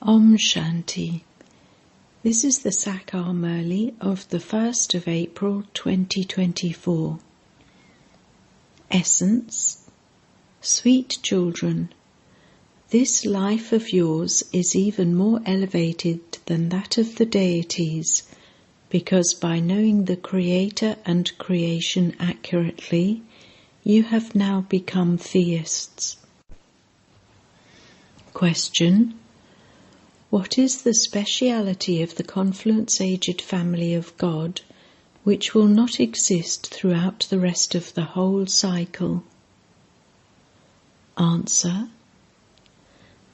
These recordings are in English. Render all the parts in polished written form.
Om Shanti. This is the Sakar Murli of the 1st of April 2024. Essence. Sweet children, this life of yours is even more elevated than that of the deities, because by knowing the Creator and creation accurately, you have now become theists. Question. What is the speciality of the confluence-aged family of God, which will not exist throughout the rest of the whole cycle? Answer.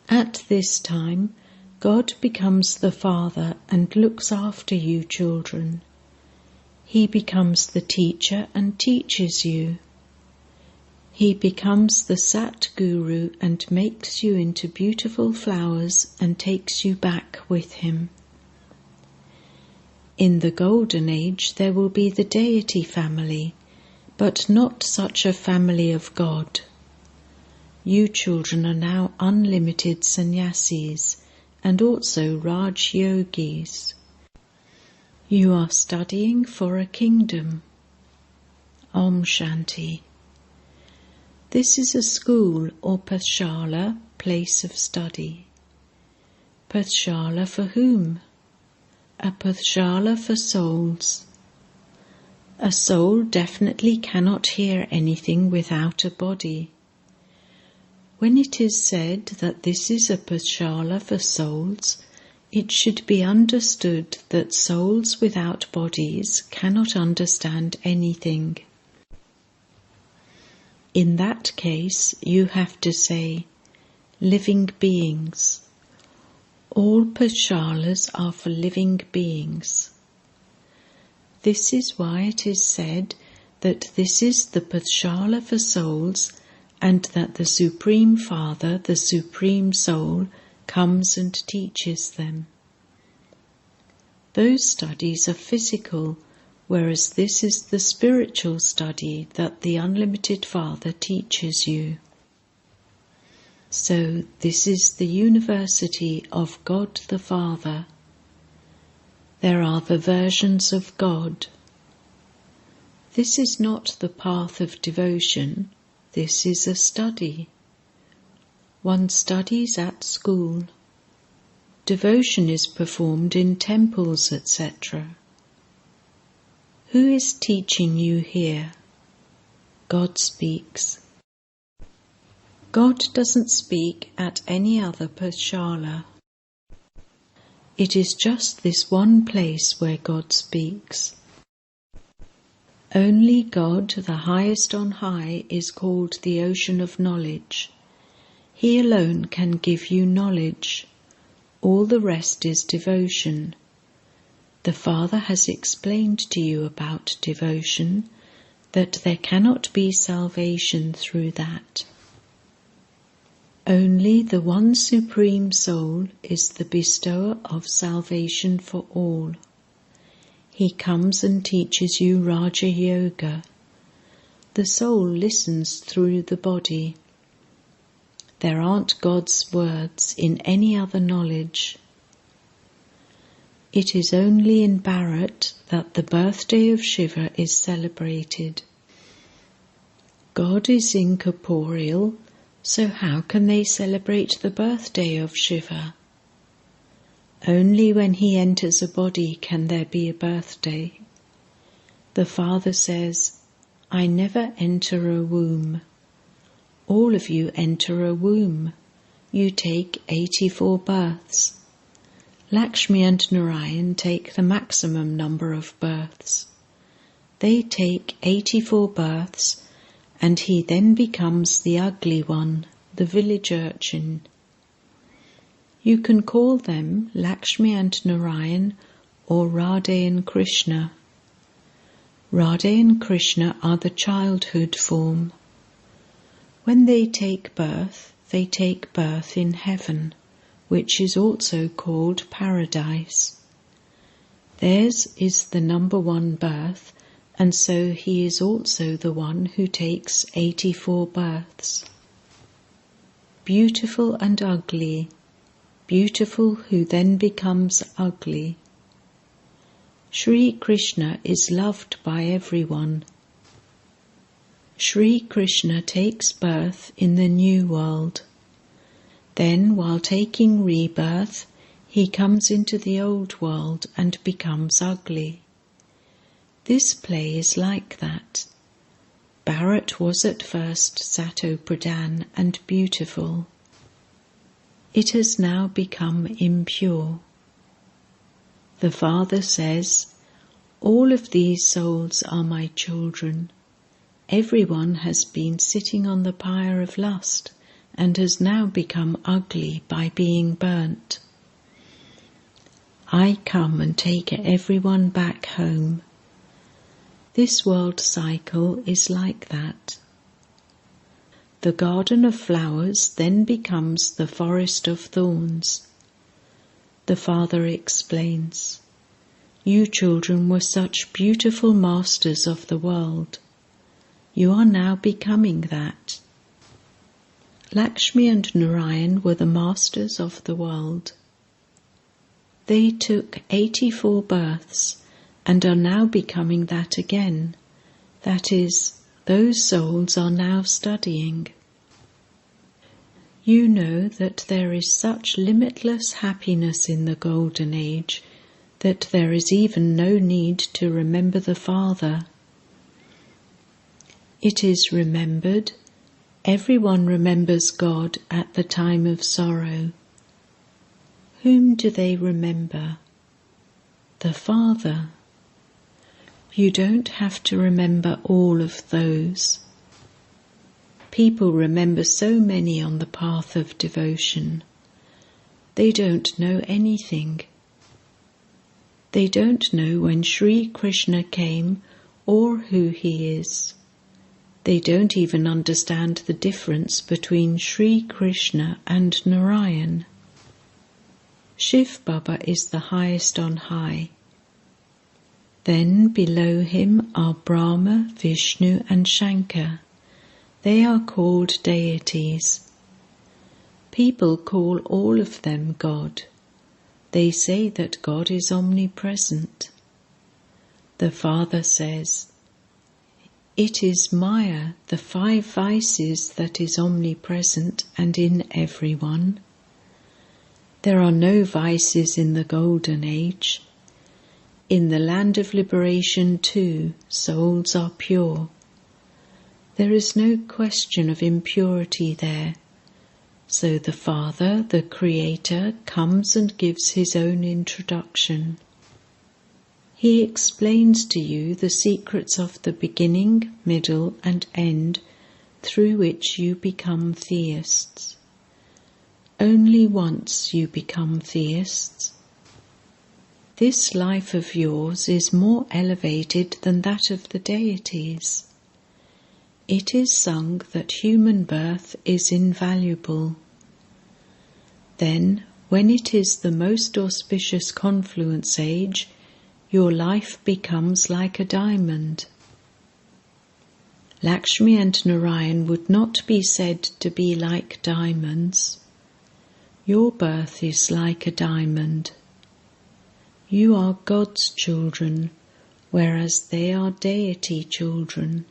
At this time, God becomes the Father and looks after you children. He becomes the teacher and teaches you. He becomes the Sat Guru and makes you into beautiful flowers and takes you back with him. In the Golden Age there will be the deity family, but not such a family of God. You children are now unlimited sannyasis and also Raj Yogis. You are studying for a kingdom. Om Shanti. This is a school or pathshala, place of study. Pathshala for whom? A pathshala for souls. A soul definitely cannot hear anything without a body. When it is said that this is a pathshala for souls, it should be understood that souls without bodies cannot understand anything. In that case, you have to say, living beings. All pathshalas are for living beings. This is why it is said that this is the pathshala for souls and that the Supreme Father, the Supreme Soul, comes and teaches them. Those studies are physical, whereas this is the spiritual study that the Unlimited Father teaches you. So this is the University of God the Father. There are the versions of God. This is not the path of devotion, this is a study. One studies at school. Devotion is performed in temples, etc. Who is teaching you here? God speaks. God doesn't speak at any other pathshala. It is just this one place where God speaks. Only God, the highest on high, is called the ocean of knowledge. He alone can give you knowledge. All the rest is devotion. The Father has explained to you about devotion, that there cannot be salvation through that. Only the one Supreme Soul is the bestower of salvation for all. He comes and teaches you Raja Yoga. The soul listens through the body. There aren't God's words in any other knowledge. It is only in Bharat that the birthday of Shiva is celebrated. God is incorporeal, so how can they celebrate the birthday of Shiva? Only when he enters a body can there be a birthday. The Father says, I never enter a womb. All of you enter a womb. You take 84 births. Lakshmi and Narayan take the maximum number of births. They take 84 births, and he then becomes the ugly one, the village urchin. You can call them Lakshmi and Narayan or Radha and Krishna. Radha and Krishna are the childhood form. When they take birth in heaven, which is also called paradise. Theirs is the number one birth, and so he is also the one who takes 84 births. Beautiful and ugly, beautiful who then becomes ugly. Sri Krishna is loved by everyone. Sri Krishna takes birth in the new world. Then, while taking rebirth, he comes into the old world and becomes ugly. This play is like that. Bharat was at first Sato Pradhan and beautiful. It has now become impure. The Father says, "All of these souls are my children. Everyone has been sitting on the pyre of lust and has now become ugly by being burnt. I come and take everyone back home." This world cycle is like that. The garden of flowers then becomes the forest of thorns. The Father explains, "You children were such beautiful masters of the world. You are now becoming that." Lakshmi and Narayan were the masters of the world. They took 84 births and are now becoming that again. That is, those souls are now studying. You know that there is such limitless happiness in the Golden Age that there is even no need to remember the Father. It is remembered. Everyone remembers God at the time of sorrow. Whom do they remember? The Father. You don't have to remember all of those. People remember so many on the path of devotion. They don't know anything. They don't know when Sri Krishna came or who he is. They don't even understand the difference between Sri Krishna and Narayan. Shivbaba is the highest on high. Then below him are Brahma, Vishnu and Shankar. They are called deities. People call all of them God. They say that God is omnipresent. The Father says, "It is Maya, the 5 vices, that is omnipresent and in everyone." There are no vices in the Golden Age. In the land of liberation too, souls are pure. There is no question of impurity there. So the Father, the Creator, comes and gives his own introduction. He explains to you the secrets of the beginning, middle and end through which you become theists. Only once you become theists. This life of yours is more elevated than that of the deities. It is sung that human birth is invaluable. Then, when it is the most auspicious confluence age, your life becomes like a diamond. Lakshmi and Narayan would not be said to be like diamonds. Your birth is like a diamond. You are God's children, whereas they are deity children.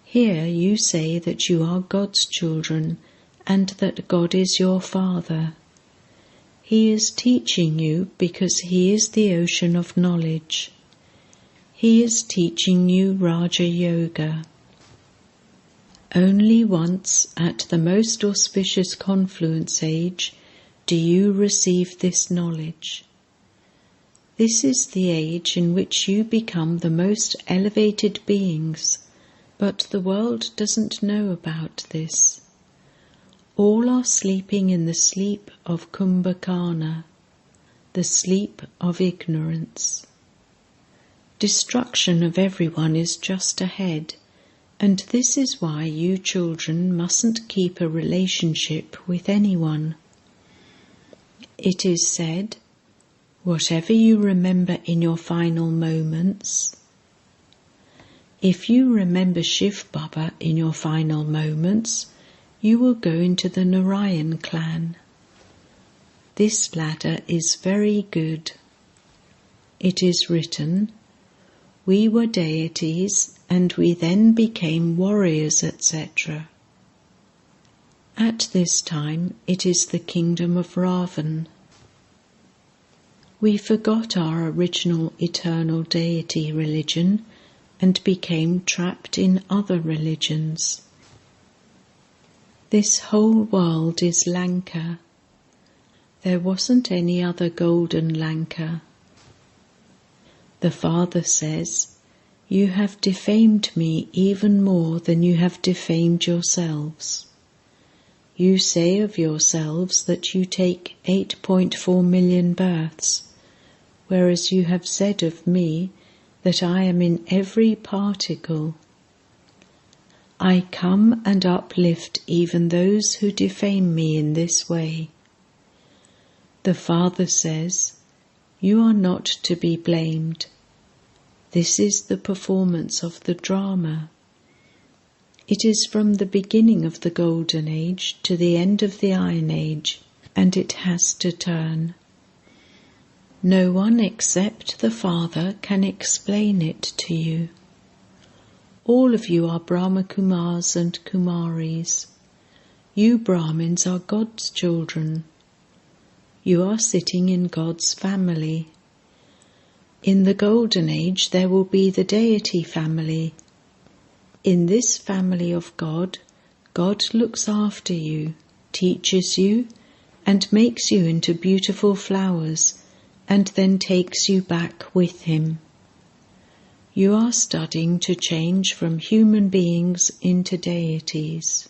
Here you say that you are God's children and that God is your Father. He is teaching you because He is the ocean of knowledge. He is teaching you Raja Yoga. Only once at the most auspicious confluence age do you receive this knowledge. This is the age in which you become the most elevated beings, but the world doesn't know about this. All are sleeping in the sleep of Kumbhakarna, the sleep of ignorance. Destruction of everyone is just ahead, and this is why you children mustn't keep a relationship with anyone. It is said, whatever you remember in your final moments. If you remember Shivbaba in your final moments, you will go into the Narayan clan. This ladder is very good. It is written, we were deities and we then became warriors, etc. At this time it is the kingdom of Ravan. We forgot our original eternal deity religion and became trapped in other religions. This whole world is Lanka. There wasn't any other golden Lanka. The Father says, you have defamed me even more than you have defamed yourselves. You say of yourselves that you take 8.4 million births, whereas you have said of me that I am in every particle. I come and uplift even those who defame me in this way. The Father says, you are not to be blamed. This is the performance of the drama. It is from the beginning of the Golden Age to the end of the Iron Age, and it has to turn. No one except the Father can explain it to you. All of you are Brahma Kumaris and Kumaris. You Brahmins are God's children. You are sitting in God's family. In the Golden Age there will be the deity family. In this family of God, God looks after you, teaches you, and makes you into beautiful flowers, and then takes you back with him. You are studying to change from human beings into deities.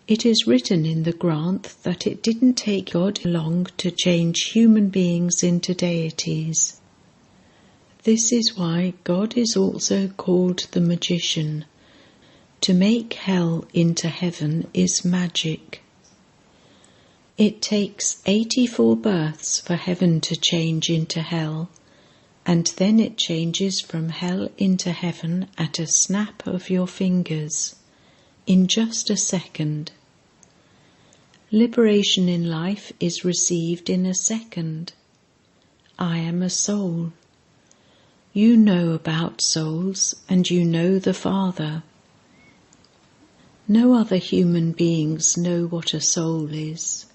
It is written in the Granth that it didn't take God long to change human beings into deities. This is why God is also called the magician. To make hell into heaven is magic. It takes 84 births for heaven to change into hell, and then it changes from hell into heaven at a snap of your fingers, in just a second. Liberation in life is received in a second. I am a soul. You know about souls, and you know the Father. No other human beings know what a soul is.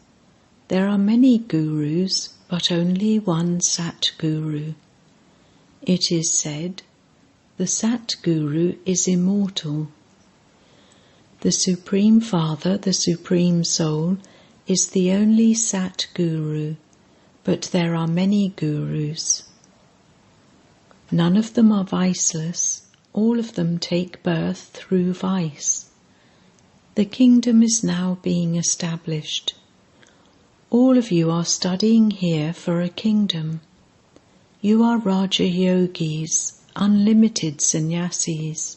There are many gurus, but only one Sat Guru. It is said, the Sat Guru is immortal. The Supreme Father, the Supreme Soul, is the only Sat Guru, but there are many gurus. None of them are viceless, all of them take birth through vice. The kingdom is now being established. All of you are studying here for a kingdom. You are Raja Yogis, unlimited sannyasis.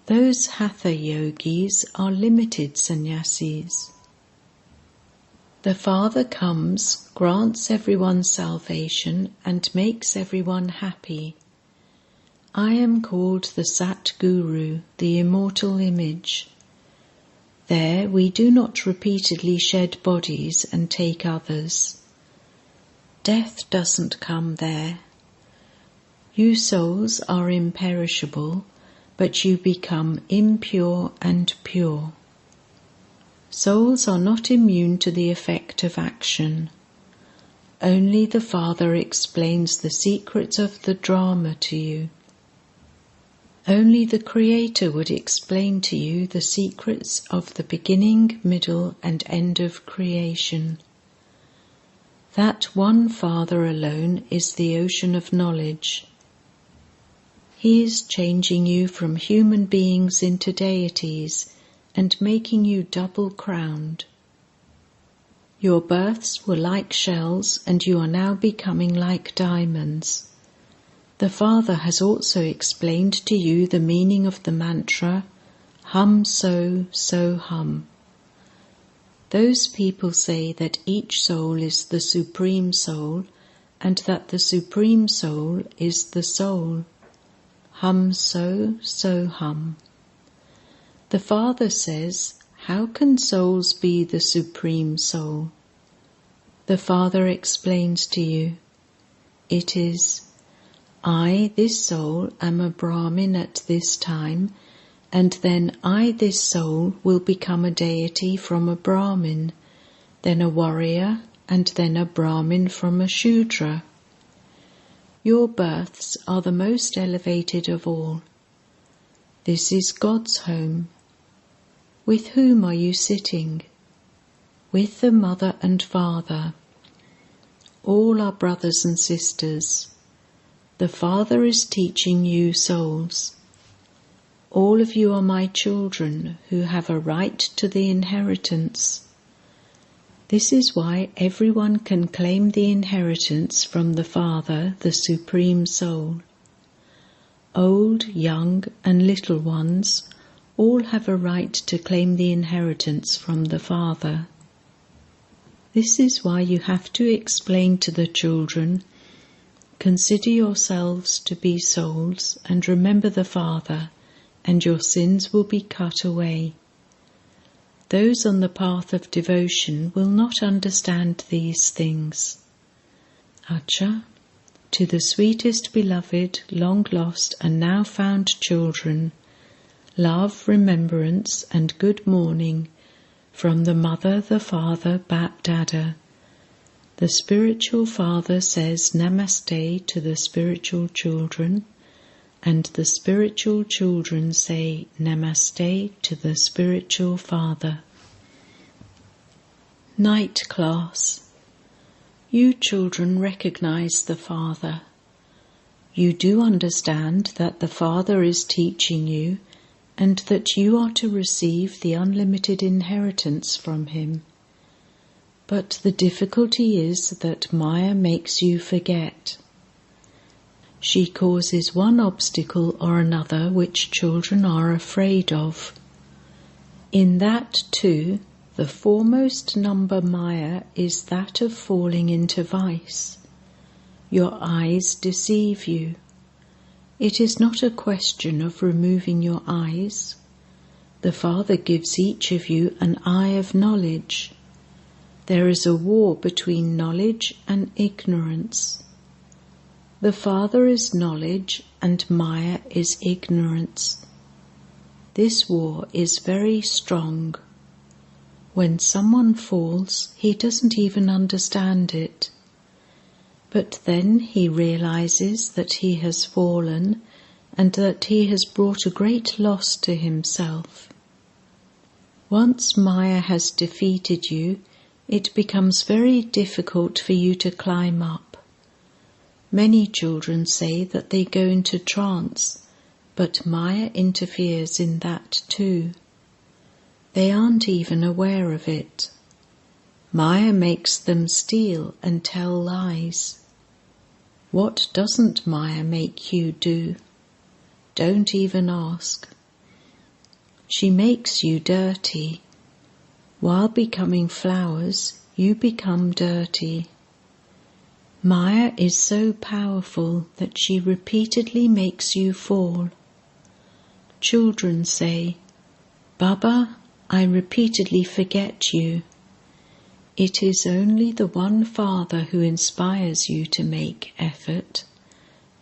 Those Hatha Yogis are limited sannyasis. The Father comes, grants everyone salvation, and makes everyone happy. I am called the Sat Guru, the immortal image. There we do not repeatedly shed bodies and take others. Death doesn't come there. You souls are imperishable, but you become impure and pure. Souls are not immune to the effect of action. Only the Father explains the secrets of the drama to you. Only the Creator would explain to you the secrets of the beginning, middle, and end of creation. That one Father alone is the ocean of knowledge. He is changing you from human beings into deities and making you double-crowned. Your births were like shells, and you are now becoming like diamonds. The Father has also explained to you the meaning of the mantra, hum so, so hum. Those people say that each soul is the Supreme Soul, and that the Supreme Soul is the soul. Hum so, so hum. The Father says, how can souls be the Supreme Soul? the Father explains to you. It is, I, this soul, am a Brahmin at this time, and then I, this soul, will become a deity from a Brahmin, then a warrior, and then a Brahmin from a Shudra. Your births are the most elevated of all. This is God's home. With whom are you sitting? With the mother and father. All are brothers and sisters. The Father is teaching you souls. All of you are my children who have a right to the inheritance. This is why everyone can claim the inheritance from the Father, the Supreme Soul. Old, young, and little ones all have a right to claim the inheritance from the Father. This is why you have to explain to the children, consider yourselves to be souls and remember the Father, and your sins will be cut away. Those on the path of devotion will not understand these things. Acha, to the sweetest beloved, long lost and now found children, love, remembrance and good morning from the Mother, the Father, BapDada. The spiritual father says Namaste to the spiritual children, and the spiritual children say Namaste to the spiritual father. Night class. You children recognize the Father. You do understand that the Father is teaching you and that you are to receive the unlimited inheritance from him. But the difficulty is that Maya makes you forget. She causes one obstacle or another which children are afraid of. In that too, the foremost number Maya is that of falling into vice. Your eyes deceive you. It is not a question of removing your eyes. The Father gives each of you an eye of knowledge. There is a war between knowledge and ignorance. The Father is knowledge and Maya is ignorance. This war is very strong. When someone falls, he doesn't even understand it. But then he realizes that he has fallen and that he has brought a great loss to himself. Once Maya has defeated you, it becomes very difficult for you to climb up. Many children say that they go into trance, but Maya interferes in that too. They aren't even aware of it. Maya makes them steal and tell lies. What doesn't Maya make you do? Don't even ask. She makes you dirty. While becoming flowers, you become dirty. Maya is so powerful that she repeatedly makes you fall. Children say, Baba, I repeatedly forget you. It is only the one Father who inspires you to make effort,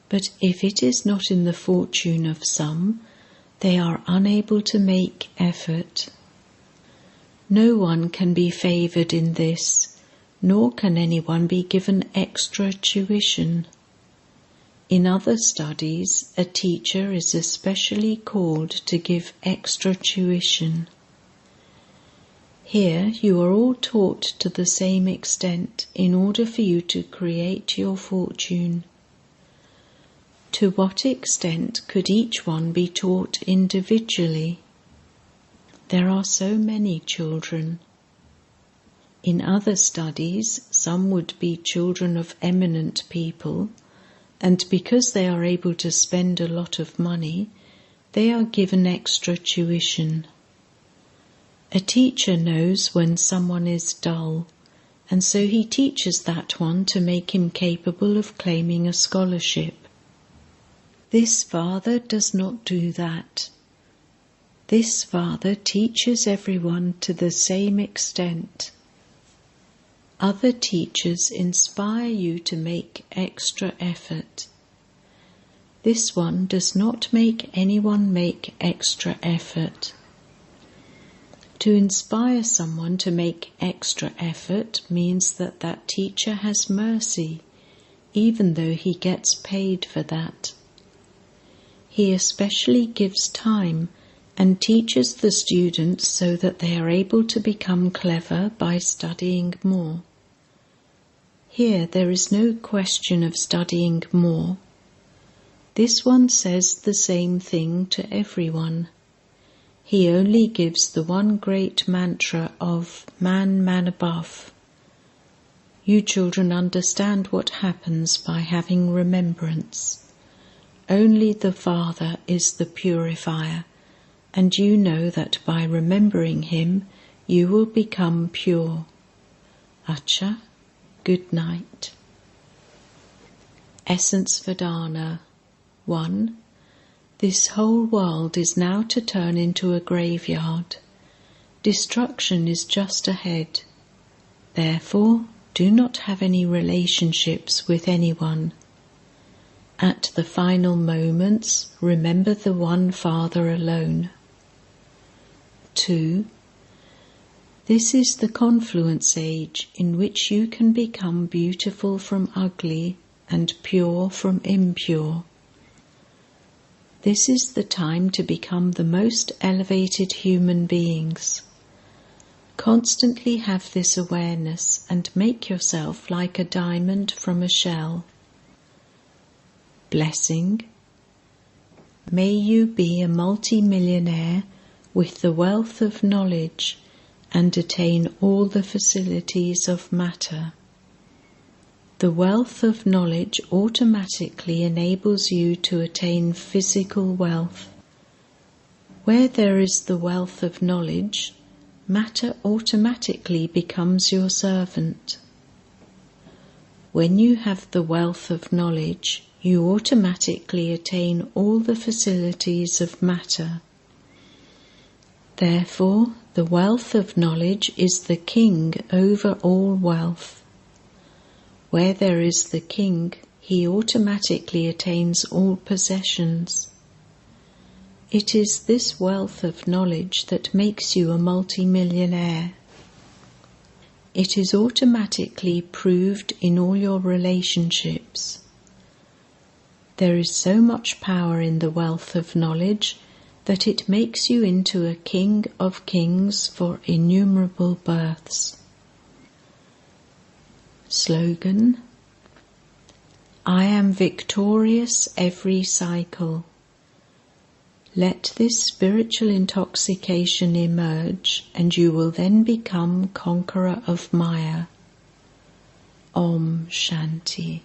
but if it is not in the fortune of some, they are unable to make effort. No one can be favoured in this, nor can anyone be given extra tuition. In other studies, a teacher is especially called to give extra tuition. Here you are all taught to the same extent in order for you to create your fortune. To what extent could each one be taught individually? There are so many children. In other studies, some would be children of eminent people, and because they are able to spend a lot of money, they are given extra tuition. A teacher knows when someone is dull, and so he teaches that one to make him capable of claiming a scholarship. This Father does not do that. This Father teaches everyone to the same extent. Other teachers inspire you to make extra effort. This one does not make anyone make extra effort. To inspire someone to make extra effort means that that teacher has mercy, even though he gets paid for that. He especially gives time and teaches the students so that they are able to become clever by studying more. Here there is no question of studying more. This one says the same thing to everyone. He only gives the one great mantra of man, man above. You children understand what happens by having remembrance. Only the Father is the purifier, and you know that by remembering him you will become pure. Acha, good night. Essence Vedana 1. This whole world is now to turn into a graveyard. Destruction is just ahead. Therefore, do not have any relationships with anyone. At the final moments, remember the one Father alone. 2. This is the confluence age in which you can become beautiful from ugly and pure from impure. This is the time to become the most elevated human beings. Constantly have this awareness and make yourself like a diamond from a shell. Blessing. May you be a multi-millionaire with the wealth of knowledge and attain all the facilities of matter. The wealth of knowledge automatically enables you to attain physical wealth. Where there is the wealth of knowledge, matter automatically becomes your servant. When you have the wealth of knowledge, you automatically attain all the facilities of matter. Therefore, the wealth of knowledge is the king over all wealth. Where there is the king, he automatically attains all possessions. It is this wealth of knowledge that makes you a multi-millionaire. It is automatically proved in all your relationships. There is so much power in the wealth of knowledge that it makes you into a king of kings for innumerable births. Slogan: I am victorious every cycle. Let this spiritual intoxication emerge, and you will then become conqueror of Maya. Om Shanti.